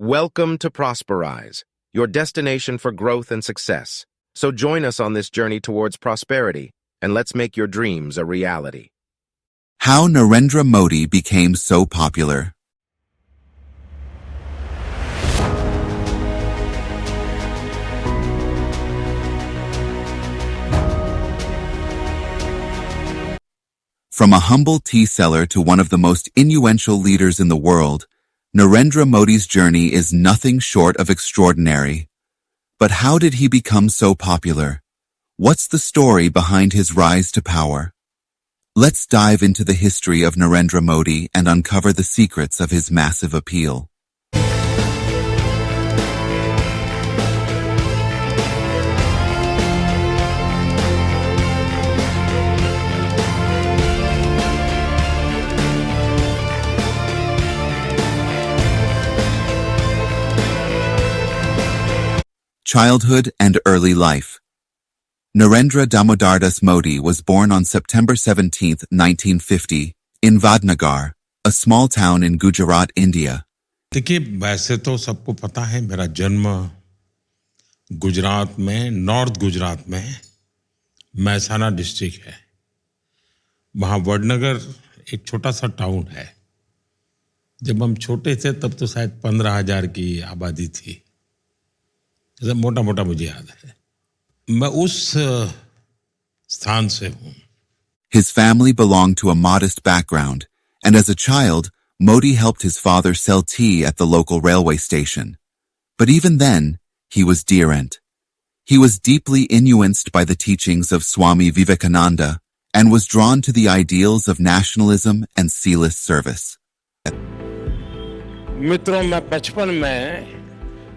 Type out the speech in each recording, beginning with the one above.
Welcome to Prosperize, your destination for growth and success. So join us on this journey towards prosperity, and let's make your dreams a reality. How Narendra Modi became so popular. From a humble tea seller to one of the most influential leaders in the world, Narendra Modi's journey is nothing short of extraordinary. But how did he become so popular? What's the story behind his rise to power? Let's dive into the history of Narendra Modi and uncover the secrets of his massive appeal. Childhood and early life. Narendra Damodardas Modi was born on September 17, 1950, in Vadnagar, a small town in Gujarat, India. देखिए, वैसे तो सबको पता है मेरा जन्म गुजरात में, north Gujarat में महसाना डिस्ट्रिक्ट है। वहाँ वडनगर एक छोटा सा टाउन है। जब हम छोटे थे तब तो शायद 15,000 की आबादी थी। मोटा मोटा मुझे याद है। मैं उस स्थान से हूँ। His family belonged to a modest background, and as a child, Modi helped his father sell tea at the local railway station. But even then, he was different. He was deeply influenced by the teachings of Swami Vivekananda and was drawn to the ideals of nationalism and selfless service. मित्रों, मैं बचपन में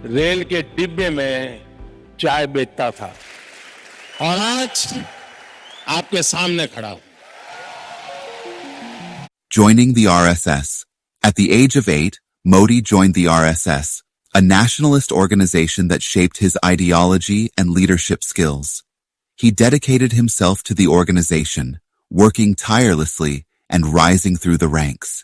rail के डिब्बे में चाय बेचता था और आज आपके सामने खड़ा हूं। Joining the RSS. At the age of 8, Modi joined the RSS, a nationalist organization that shaped his ideology and leadership skills. He dedicated himself to the organization, working tirelessly and rising through the ranks.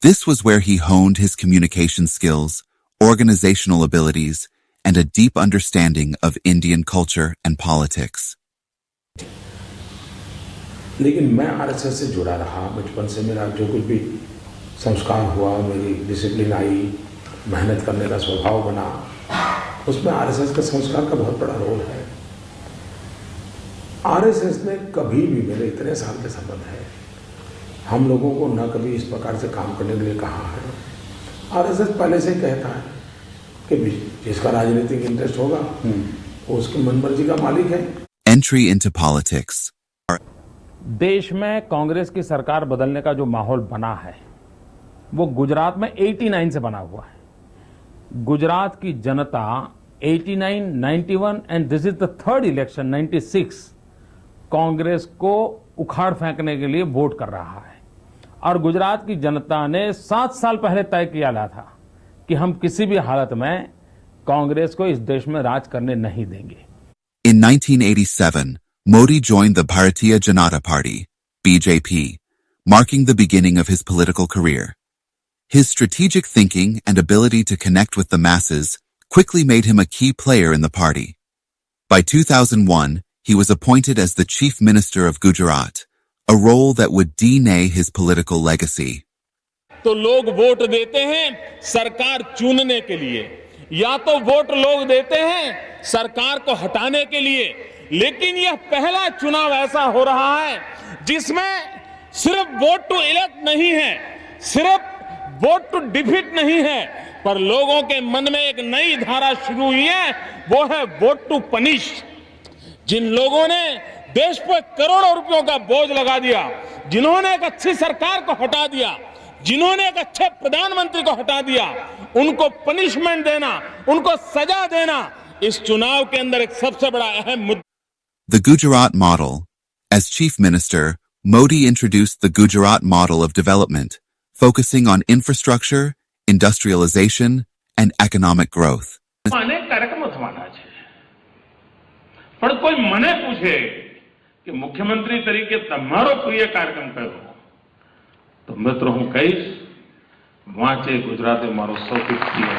This was where he honed his communication skills, organizational abilities, and a deep understanding of Indian culture and politics. लेकिन मैं RSS से जुड़ा रहा। बचपन से मेरा जो कुछ भी संस्कार हुआ, मेरी डिसिप्लिन आई, मेहनत करने का स्वभाव बना, उसमें आरएसएस का संस्कार का बहुत बड़ा रोल है। आरएसएस ने कभी भी, मेरे इतने साल के संबंध है, हम लोगों को न कभी इस प्रकार से काम करने के लिए कहा है। आरएसएस पहले से कहता है कि जिसका राजनीतिक इंटरेस्ट होगा वो उसकी मनमर्जी का मालिक है। Entry into politics. देश में कांग्रेस की सरकार बदलने का जो माहौल बना है वो गुजरात में 89 से बना हुआ है। गुजरात की जनता 89, 91 and this is the third election 96 Congress को उखाड़ फेंकने के लिए वोट कर रहा है। और गुजरात की जनता ने 7 साल पहले तय किया था कि हम किसी भी हालत में कांग्रेस को इस देश में राज करने नहीं देंगे। In 1987, Modi joined the Bharatiya Janata Party, BJP, marking the beginning of his political career. His strategic thinking and ability to connect with the masses quickly made him a key player in the party. By 2001, he was appointed as the Chief Minister of Gujarat, a role that would deny his political legacy. तो लोग vote देते हैं सरकार चुनने के लिए, या तो वोट लोग देते हैं सरकार को हटाने के लिए। लेकिन यह पहला चुनाव ऐसा हो रहा है जिसमें सिर्फ वोट टू इलेक्ट नहीं है, सिर्फ वोट टू डिफीट नहीं है, पर लोगों के मन में एक नई धारा शुरू हुई है, वो है वोट टू पनिश। जिन लोगों ने देश पर करोड़ों रुपयों का बोझ लगा दिया, जिन्होंने एक अच्छी सरकार को हटा दिया, जिन्होंने एक अच्छे प्रधानमंत्री को हटा दिया, उनको पनिशमेंट देना, उनको सजा देना इस चुनाव के अंदर एक सबसे बड़ा अहम मुद्दा। The Gujarat model. As Chief Minister, Modi introduced the Gujarat model of development, focusing on infrastructure, industrialization, and economic growth. अनेक कार्यक्रम થવાના છે, પણ કોઈ મને પૂછે કે મુખ્યમંત્રી તરીકે તમારો પ્રિય કાર્યક્રમ કયો, તો મિત્રો હું કહીશ વાંચે ગુજરાતે મારો સૌથી પ્રિય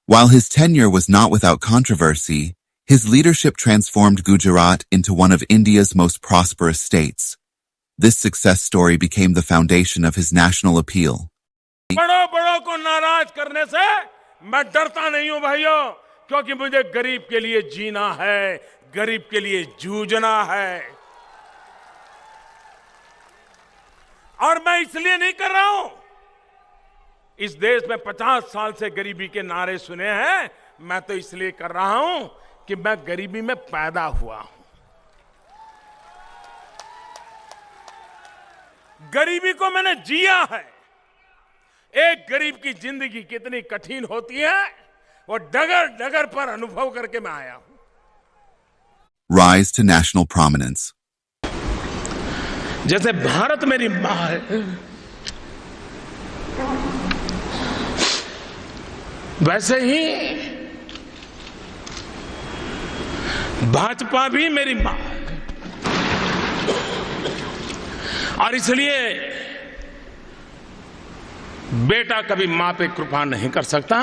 While his tenure was not without controversy, his leadership transformed Gujarat into one of India's most prosperous states. This success story became the foundation of his national appeal. बड़ों को नाराज करने से मैं डरता नहीं हूं भाइयों, क्योंकि मुझे गरीब के लिए जीना है, गरीब के लिए जूझना है। और मैं इसलिए नहीं कर रहा हूं, इस देश में 50 साल से गरीबी के नारे सुने हैं, मैं तो इसलिए कर रहा हूं कि मैं गरीबी में पैदा हुआ हूं। गरीबी को मैंने जिया है। एक गरीब की जिंदगी कितनी कठिन होती है, वो डगर डगर पर अनुभव करके मैं आया हूं। Rise to national prominence. जैसे भारत मेरी मां है, वैसे ही भाजपा भी मेरी मां है। और इसलिए बेटा कभी मां पे कृपा नहीं कर सकता,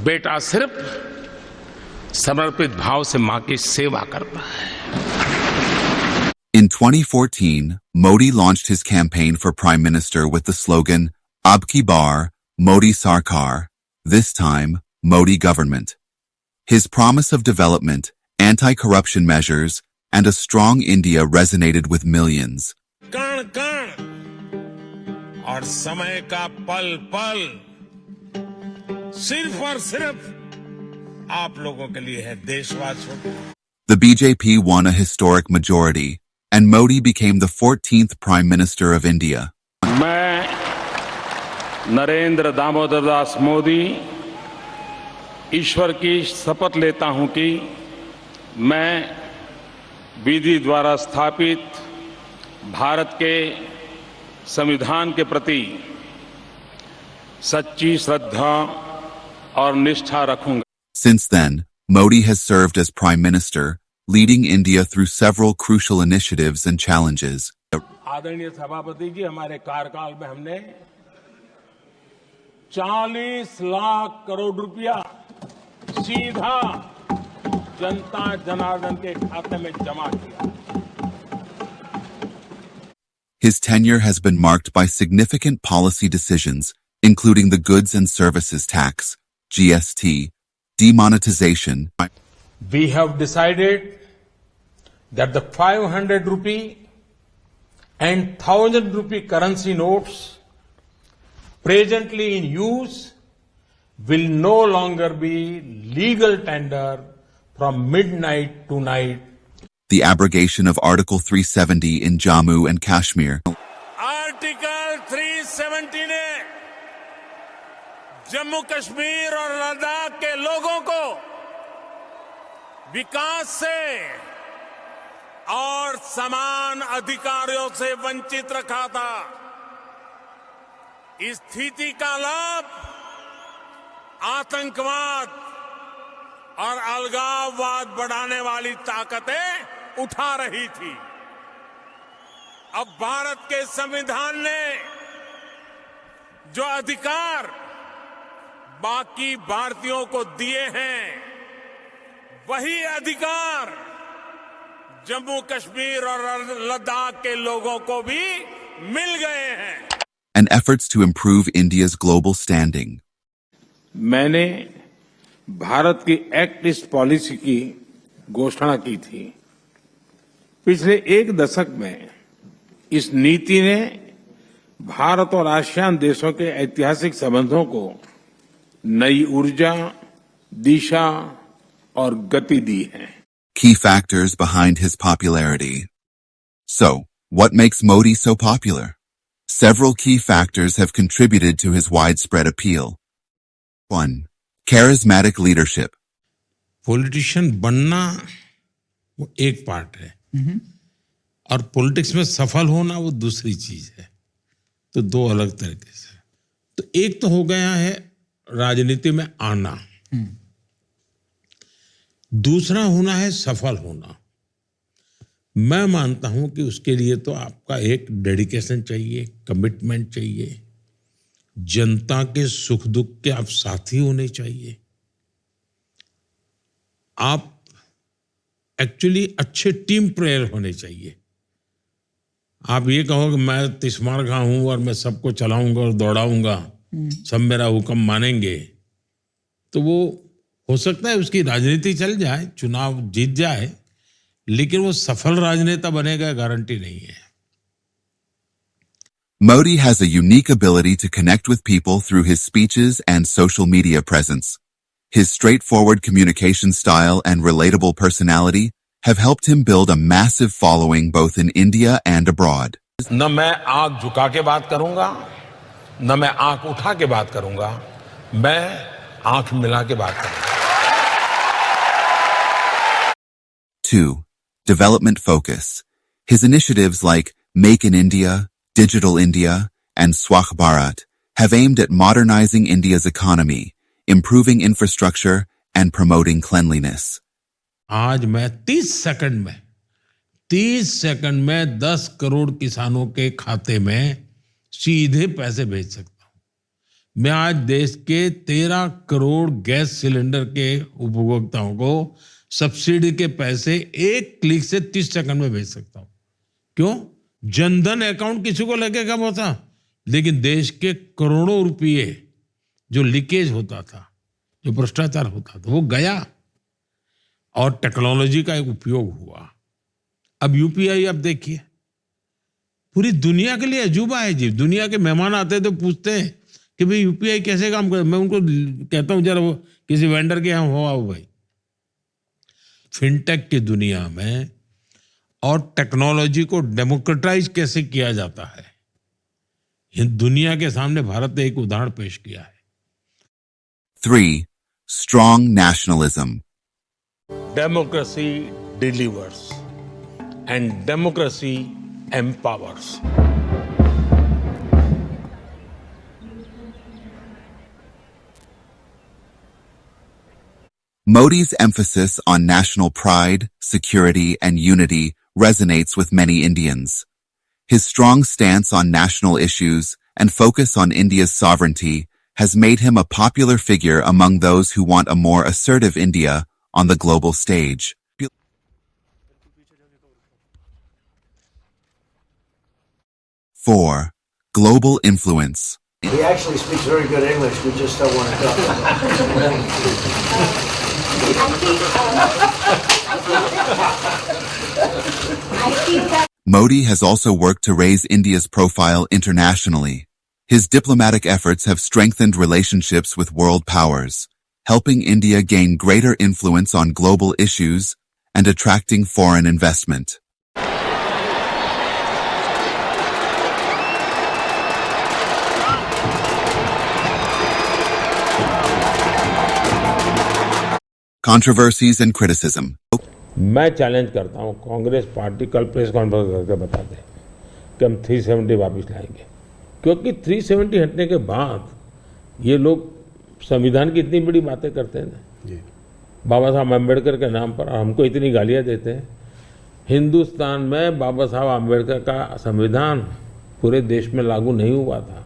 बेटा सिर्फ समर्पित भाव से मां की सेवा करता है। In 2014, Modi launched his campaign for Prime Minister with the slogan, Ab ki Baar, Modi Sarkar, this time, Modi government. His promise of development, anti-corruption measures, and a strong India resonated with millions. कण कण और समय का पल पल सिर्फ और सिर्फ आप लोगों के लिए है, देशवासियों। The BJP won a historic majority, and Modi became the 14th Prime Minister of India. मैं नरेंद्र दामोदर दास मोदी ईश्वर की शपथ लेता हूं कि मैं विधि द्वारा स्थापित भारत के संविधान के प्रति सच्ची श्रद्धा और निष्ठा रखूंगा। Since then, Modi has served as Prime Minister, leading India through several crucial initiatives and challenges. आदरणीय सभापति जी, हमारे कार्यकाल में हमने 40 लाख करोड़ रुपया सीधा जनता जनार्दन के खाते में जमा किया। His tenure has been marked by significant policy decisions, including the Goods and Services Tax, GST, demonetization. We have decided that the 500 rupee and 1000 rupee currency notes presently in use will no longer be legal tender from midnight to night. The abrogation of Article 370 in Jammu and Kashmir. Article 370 ने जम्मू कश्मीर और लद्दाख के लोगों को विकास से और समान अधिकारों से वंचित रखा था। इस स्थिति का लाभ आतंकवाद और अलगाववाद बढ़ाने वाली ताकतें उठा रही थी। अब भारत के संविधान ने जो अधिकार बाकी भारतीयों को दिए हैं, वही अधिकार जम्मू कश्मीर और लद्दाख के लोगों को भी मिल गए हैं। And efforts to improve India's global standing. मैंने भारत की एक्ट ईस्ट पॉलिसी की घोषणा की थी। पिछले एक दशक में इस नीति ने भारत और आसियान देशों के ऐतिहासिक संबंधों को नई ऊर्जा, दिशा और गति दी है। Key factors behind his popularity. So, what makes Modi so popular? Several key factors have contributed to his widespread appeal. 1. Charismatic leadership. Politician बनना वो एक पार्ट है और पॉलिटिक्स में सफल होना वो दूसरी चीज है। तो दो अलग तरीके से। तो एक तो हो गया है राजनीति में आना, दूसरा होना है सफल होना। मैं मानता हूं कि उसके लिए तो आपका एक डेडिकेशन चाहिए, कमिटमेंट चाहिए, जनता के सुख दुख के आप साथी होने चाहिए। आप एक्चुअली अच्छे टीम प्लेयर होने चाहिए। आप ये कहो कि मैं तिस्मार खां हूं और मैं सबको चलाऊंगा और दौड़ाऊंगा, सब मेरा हुक्म मानेंगे, तो वो हो सकता है उसकी राजनीति चल जाए, चुनाव जीत जाए, लेकिन वो सफल राजनेता बनेगा गारंटी नहीं है। Modi has a unique ability to connect with people through his speeches and social media presence. His straightforward communication style and relatable personality have helped him build a massive following both in India and abroad. न मैं आंख झुका के बात करूंगा, न मैं आंख उठा के बात करूंगा, मैं आंख मिला के बात करूंगा। 2. Development focus. His initiatives like Make in India, Digital India, and Swachh Bharat have aimed at modernizing India's economy, improving infrastructure, and promoting cleanliness. आज मैं 30 सेकंड में 10 करोड़ किसानों के खाते में सीधे पैसे भेज सकता हूं। मैं आज देश के 13 करोड़ गैस सिलेंडर के उपभोक्ताओं को सब्सिडी के पैसे एक क्लिक से 30 सेकंड में भेज सकता हूं। क्यों? जनधन अकाउंट किसी को लगे कब होता, लेकिन देश के करोड़ों रुपये जो लीकेज होता था, जो भ्रष्टाचार होता था, वो गया और टेक्नोलॉजी का एक उपयोग हुआ। अब यूपीआई आप देखिए, पूरी दुनिया के लिए अजूबा है जी। दुनिया के मेहमान आते हैं तो पूछते हैं कि भाई यूपीआई कैसे काम करे। मैं उनको कहता हूं जरा वो किसी वेंडर के यहाँ हो आओ भाई। फिनटेक की दुनिया में और टेक्नोलॉजी को डेमोक्रेटाइज कैसे किया जाता है, ये दुनिया के सामने भारत ने एक उदाहरण पेश किया है। 3. Strong nationalism. Democracy delivers and democracy empowers. Modi's emphasis on national pride, security, and unity resonates with many Indians. His strong stance on national issues and focus on India's sovereignty has made him a popular figure among those who want a more assertive India on the global stage. 4. Global influence. He actually speaks very good English. We just don't want to talk. Modi has also worked to raise India's profile internationally. His diplomatic efforts have strengthened relationships with world powers, helping India gain greater influence on global issues and attracting foreign investment. Controversies and criticism. मैं challenge करता हूं, Congress party कल press conference करके बता दे कि हम 370 वापस लाएंगे। क्योंकि 370 हटने के बाद ये लोग संविधान की इतनी बड़ी बातें करते हैं बाबा साहब अम्बेडकर के नाम पर, हमको इतनी गालियां देते हैं। हिंदुस्तान में बाबा साहब अम्बेडकर का संविधान पूरे देश में लागू नहीं हुआ था।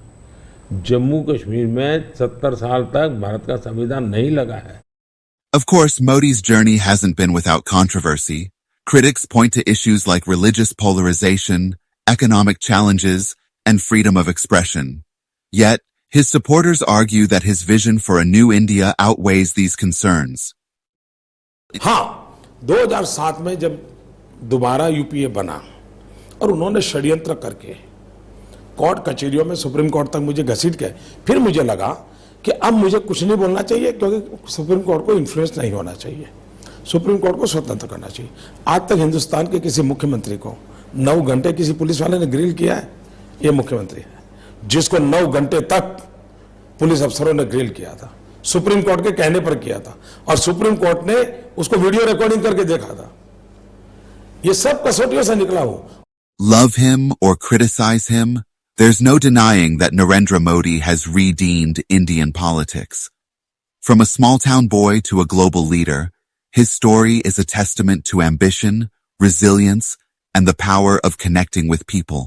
जम्मू कश्मीर में 70 साल तक भारत का संविधान नहीं लगा है। Of course, Modi's journey hasn't been without controversy. Critics point to issues like religious polarization, economic challenges, and freedom of expression. Yet, his supporters argue that his vision for a new India outweighs these concerns. हाँ, 2007 में जब दोबारा UPA बना और उन्होंने षड्यंत्र करके court कचहरियों में सुप्रीम कोर्ट तक मुझे घसीट के, फिर मुझे लगा कि अब मुझे कुछ नहीं बोलना चाहिए, क्योंकि सुप्रीम कोर्ट को इन्फ्लुएंस नहीं होना चाहिए, सुप्रीम कोर्ट को स्वतंत्र करना चाहिए। आज तक हिंदुस्तान के किसी मुख्यमंत्री को 9 घंटे किसी पुलिस वाले ने ग्रिल किया है? ये मुख्यमंत्री है जिसको 9 घंटे तक पुलिस अफसरों ने ग्रिल किया था, सुप्रीम कोर्ट के कहने पर किया था, और सुप्रीम कोर्ट ने उसको वीडियो रिकॉर्डिंग करके देखा था। ये सब कसौटियों से निकला हो। Love him or criticize him, there's no denying that Narendra Modi has redeemed Indian politics. From a small-town boy to a global leader, his story is a testament to ambition, resilience, and the power of connecting with people.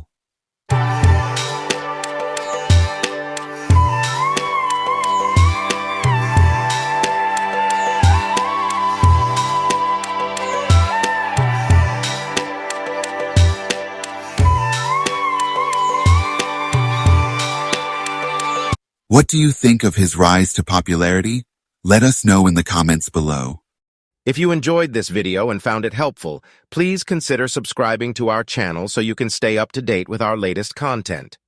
What do you think of his rise to popularity? Let us know in the comments below. If you enjoyed this video and found it helpful, please consider subscribing to our channel so you can stay up to date with our latest content.